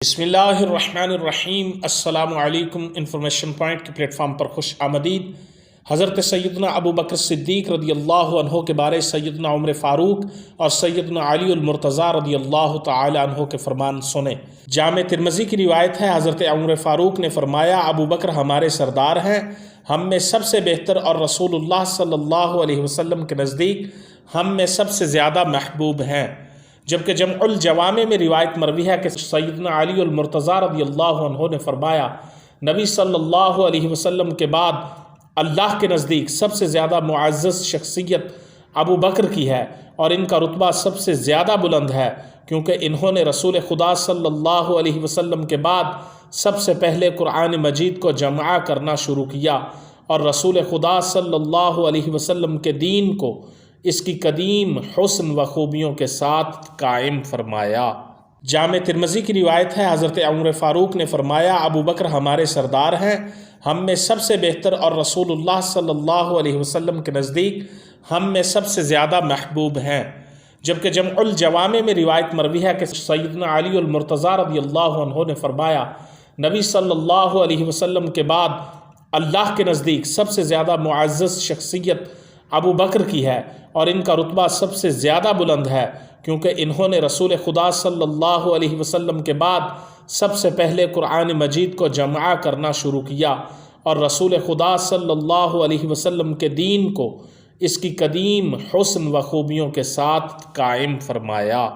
بسم اللہ الرحمن الرحیم۔ السلام علیکم۔ انفارمیشن پوائنٹ کے پلیٹ فارم پر خوش آمدید۔ حضرت سیدنا ابوبکر صدیق رضی اللہ عنہ کے بارے سیدنا عمر فاروق اور سیدنا علی المرتضیٰ رضی اللہ تعالی عنہ کے فرمان سنیں۔ جامع ترمذی کی روایت ہے، حضرت عمر فاروق نے فرمایا، ابوبکر ہمارے سردار ہیں، ہم میں سب سے بہتر، اور رسول اللہ صلی اللہ علیہ وسلم کے نزدیک ہم میں سب سے زیادہ محبوب ہیں۔ جبکہ جمع الجوامع میں روایت مروی ہے کہ سیدنا علی المرتضیٰ رضی اللہ عنہ نے فرمایا، نبی صلی اللہ علیہ وسلم کے بعد اللہ کے نزدیک سب سے زیادہ معزز شخصیت ابوبکر کی ہے، اور ان کا رتبہ سب سے زیادہ بلند ہے، کیونکہ انہوں نے رسول خدا صلی اللہ علیہ وسلم کے بعد سب سے پہلے قرآن مجید کو جمع کرنا شروع کیا، اور رسول خدا صلی اللہ علیہ وسلم کے دین کو اس کی قدیم حسن و خوبیوں کے ساتھ قائم فرمایا۔ جامع ترمذی کی روایت ہے، حضرت عمر فاروق نے فرمایا، ابوبکر ہمارے سردار ہیں، ہم میں سب سے بہتر، اور رسول اللہ صلی اللہ علیہ وسلم کے نزدیک ہم میں سب سے زیادہ محبوب ہیں۔ جبکہ جمع الجوامع میں روایت مروی ہے کہ سیدنا علی المرتضیٰ رضی اللہ عنہ نے فرمایا، نبی صلی اللہ علیہ وسلم کے بعد اللہ کے نزدیک سب سے زیادہ معزز شخصیت ابوبکر کی ہے، اور ان کا رتبہ سب سے زیادہ بلند ہے، کیونکہ انہوں نے رسول خدا صلی اللہ علیہ وسلم کے بعد سب سے پہلے قرآن مجید کو جمع کرنا شروع کیا، اور رسول خدا صلی اللہ علیہ وسلم کے دین کو اس کی قدیم حسن و خوبیوں کے ساتھ قائم فرمایا۔